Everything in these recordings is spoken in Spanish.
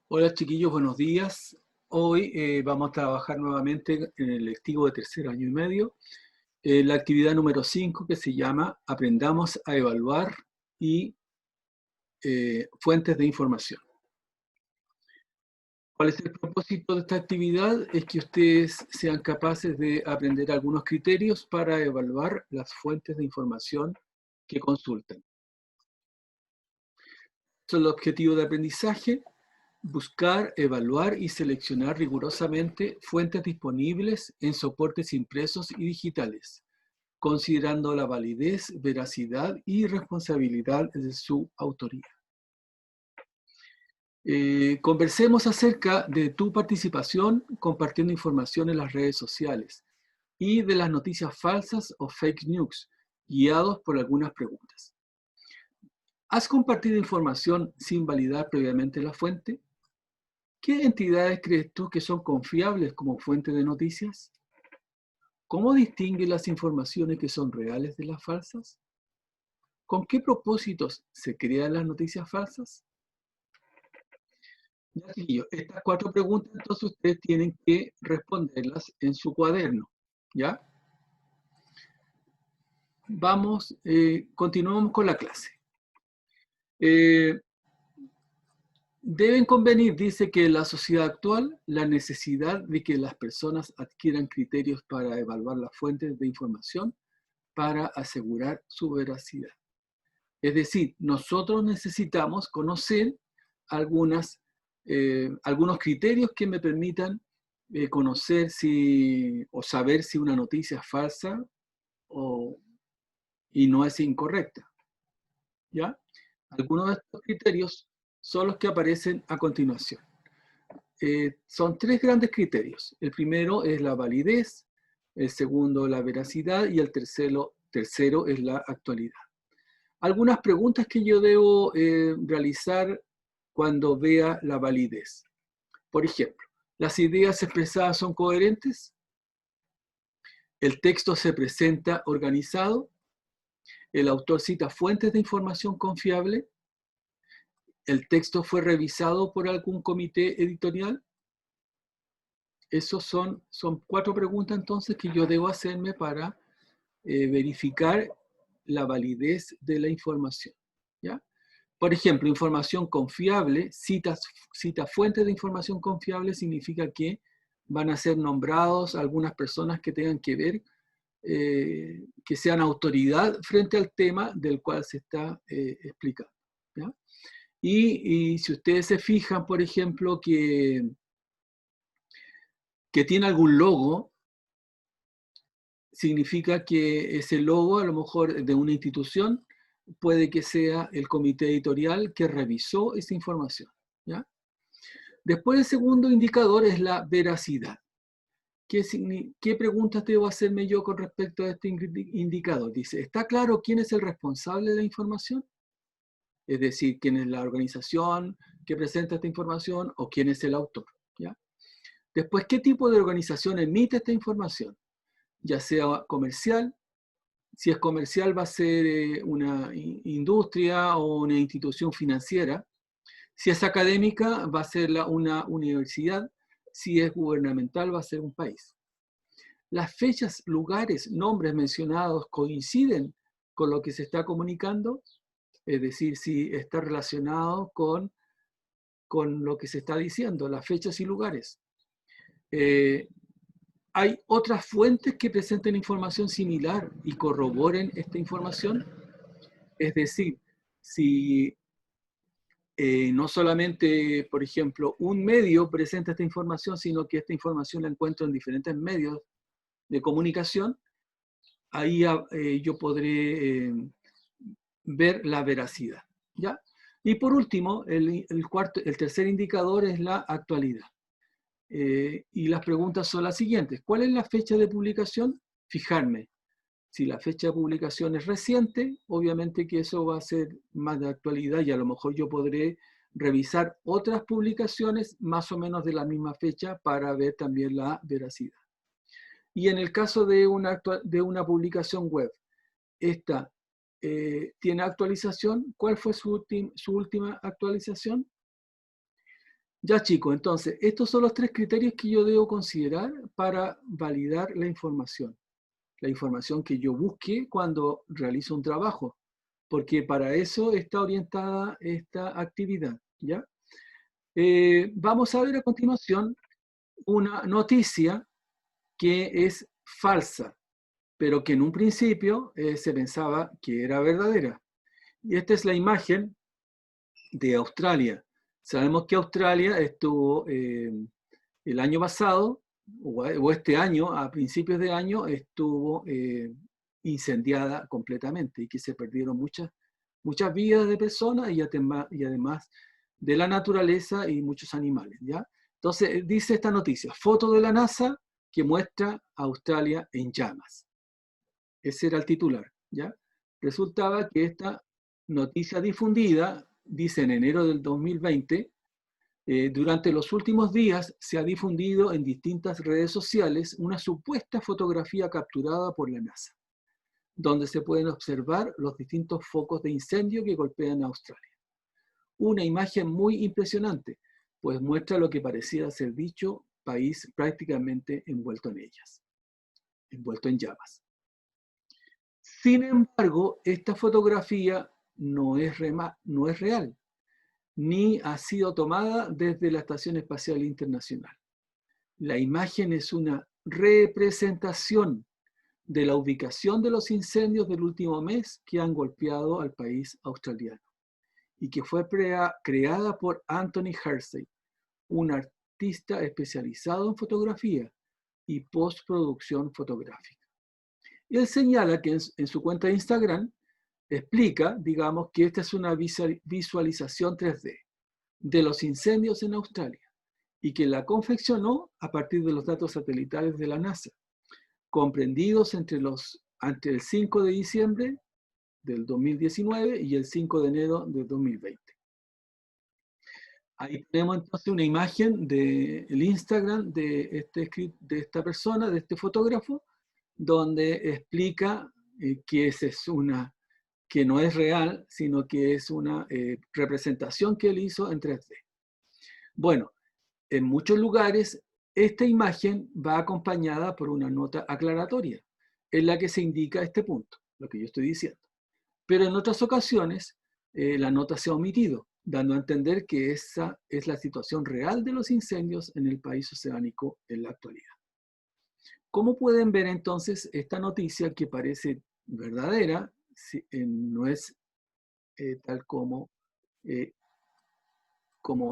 Hola chiquillos, buenos días. Hoy vamos a trabajar nuevamente en el lectivo de tercer año y medio, la actividad número 5 que se llama Aprendamos a evaluar y fuentes de información. ¿Cuál es el propósito de esta actividad? Es que ustedes sean capaces de aprender algunos criterios para evaluar las fuentes de información que consultan. Eso es el objetivo de aprendizaje. Buscar, evaluar y seleccionar rigurosamente fuentes disponibles en soportes impresos y digitales, considerando la validez, veracidad y responsabilidad de su autoría. Conversemos acerca de tu participación compartiendo información en las redes sociales y de las noticias falsas o fake news, guiados por algunas preguntas. ¿Has compartido información sin validar previamente la fuente? ¿Qué entidades crees tú que son confiables como fuente de noticias? ¿Cómo distingue las informaciones que son reales de las falsas? ¿Con qué propósitos se crean las noticias falsas? Ya, chiquillos, estas 4 preguntas entonces ustedes tienen que responderlas en su cuaderno, ¿ya? Vamos, continuamos con la clase. Deben convenir, dice, que en la sociedad actual, la necesidad de que las personas adquieran criterios para evaluar las fuentes de información para asegurar su veracidad. Es decir, nosotros necesitamos conocer algunos criterios que me permitan conocer o saber si una noticia es falsa y no es incorrecta. ¿Ya? Algunos de estos criterios son los que aparecen a continuación. Son 3 grandes criterios. El primero es la validez, el segundo la veracidad y el tercero es la actualidad. Algunas preguntas que yo debo realizar cuando vea la validez. Por ejemplo, ¿las ideas expresadas son coherentes? ¿El texto se presenta organizado? ¿El autor cita fuentes de información confiable? ¿El texto fue revisado por algún comité editorial? Esas son 4 preguntas entonces que yo debo hacerme para verificar la validez de la información. ¿Ya? Por ejemplo, información confiable, cita fuentes de información confiable significa que van a ser nombrados algunas personas que tengan que ver, que sean autoridad frente al tema del cual se está explicando. ¿Ya? Y si ustedes se fijan, por ejemplo, que tiene algún logo, significa que ese logo, a lo mejor de una institución, puede que sea el comité editorial que revisó esa información. ¿Ya? Después el segundo indicador es la veracidad. ¿Qué preguntas debo hacerme yo con respecto a este indicador? Dice, ¿está claro quién es el responsable de la información? Es decir, quién es la organización que presenta esta información o quién es el autor. ¿Ya? Después, ¿qué tipo de organización emite esta información? Ya sea comercial. Si es comercial va a ser una industria o una institución financiera. Si es académica va a ser una universidad. Si es gubernamental va a ser un país. Las fechas, lugares, nombres mencionados coinciden con lo que se está comunicando, es decir, si está relacionado con lo que se está diciendo, las fechas y lugares. ¿Hay otras fuentes que presenten información similar y corroboren esta información? Es decir, si no solamente, por ejemplo, un medio presenta esta información, sino que esta información la encuentro en diferentes medios de comunicación, ahí yo podré ver la veracidad. ¿Ya? Y por último, el tercer indicador es la actualidad. Y las preguntas son las siguientes. ¿Cuál es la fecha de publicación? Fijarme. Si la fecha de publicación es reciente, obviamente que eso va a ser más de actualidad y a lo mejor yo podré revisar otras publicaciones más o menos de la misma fecha para ver también la veracidad. Y en el caso de una publicación web, esta tiene actualización. ¿Cuál fue su última actualización? Ya chicos, entonces, estos son los 3 criterios que yo debo considerar para validar la información. La información que yo busque cuando realizo un trabajo, porque para eso está orientada esta actividad, ¿ya? Vamos a ver a continuación una noticia que es falsa, pero que en un principio se pensaba que era verdadera. Y esta es la imagen de Australia. Sabemos que Australia estuvo el año pasado, o este año, a principios de año, estuvo incendiada completamente y que se perdieron muchas vidas de personas y además de la naturaleza y muchos animales, ¿ya? Entonces, dice esta noticia, foto de la NASA que muestra a Australia en llamas. Ese era el titular, ¿ya? Resultaba que esta noticia difundida, dice en enero del 2020, durante los últimos días se ha difundido en distintas redes sociales una supuesta fotografía capturada por la NASA, donde se pueden observar los distintos focos de incendio que golpean a Australia. Una imagen muy impresionante, pues muestra lo que parecía ser dicho país prácticamente envuelto en ellas, envuelto en llamas. Sin embargo, esta fotografía no es real, ni ha sido tomada desde la Estación Espacial Internacional. La imagen es una representación de la ubicación de los incendios del último mes que han golpeado al país australiano y que fue creada por Anthony Hersey, un artista especializado en fotografía y postproducción fotográfica. Y él señala que en su cuenta de Instagram explica, digamos, que esta es una visualización 3D de los incendios en Australia y que la confeccionó a partir de los datos satelitales de la NASA, comprendidos entre el 5 de diciembre del 2019 y el 5 de enero del 2020. Ahí tenemos entonces una imagen del Instagram de esta persona, de este fotógrafo, donde explica que no es real, sino que es una representación que él hizo en 3D. Bueno, en muchos lugares esta imagen va acompañada por una nota aclaratoria, en la que se indica este punto, lo que yo estoy diciendo. Pero en otras ocasiones la nota se ha omitido, dando a entender que esa es la situación real de los incendios en el país oceánico en la actualidad. ¿Cómo pueden ver entonces esta noticia que parece verdadera, no es tal como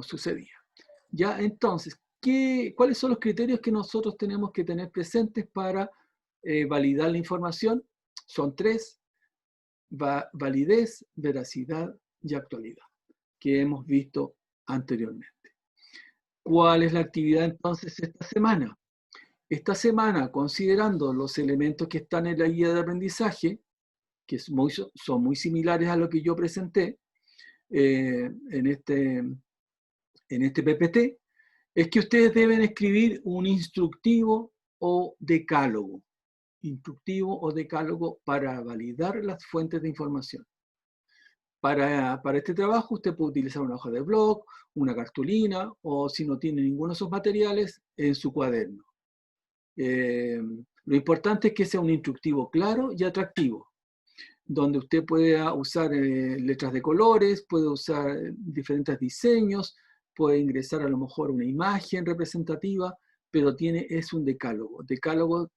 sucedía? Ya, entonces, ¿cuáles son los criterios que nosotros tenemos que tener presentes para validar la información? Son 3, validez, veracidad y actualidad, que hemos visto anteriormente. ¿Cuál es la actividad entonces esta semana? Esta semana, considerando los elementos que están en la guía de aprendizaje, que son muy similares a lo que yo presenté en este PPT, es que ustedes deben escribir un instructivo o decálogo. Instructivo o decálogo para validar las fuentes de información. Para este trabajo usted puede utilizar una hoja de blog, una cartulina o si no tiene ninguno de esos materiales, en su cuaderno. Lo importante es que sea un instructivo claro y atractivo, donde usted pueda usar letras de colores, puede usar diferentes diseños, puede ingresar a lo mejor una imagen representativa, pero es un decálogo. Decálogo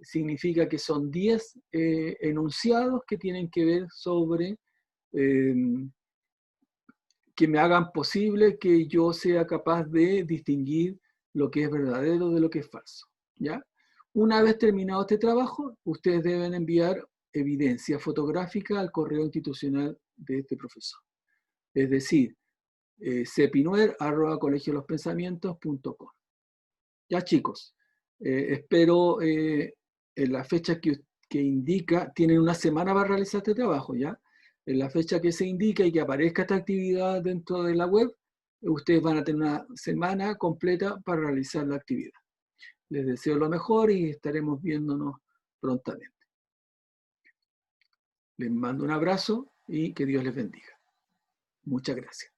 significa que son 10 enunciados que tienen que ver sobre que me hagan posible que yo sea capaz de distinguir lo que es verdadero de lo que es falso, ¿ya? Una vez terminado este trabajo, ustedes deben enviar evidencia fotográfica al correo institucional de este profesor. Es decir, cepinuer@colegiolospensamientos.com. Ya chicos, espero en la fecha que indica, tienen una semana para realizar este trabajo, ¿ya? En la fecha que se indica y que aparezca esta actividad dentro de la web, ustedes van a tener una semana completa para realizar la actividad. Les deseo lo mejor y estaremos viéndonos prontamente. Les mando un abrazo y que Dios les bendiga. Muchas gracias.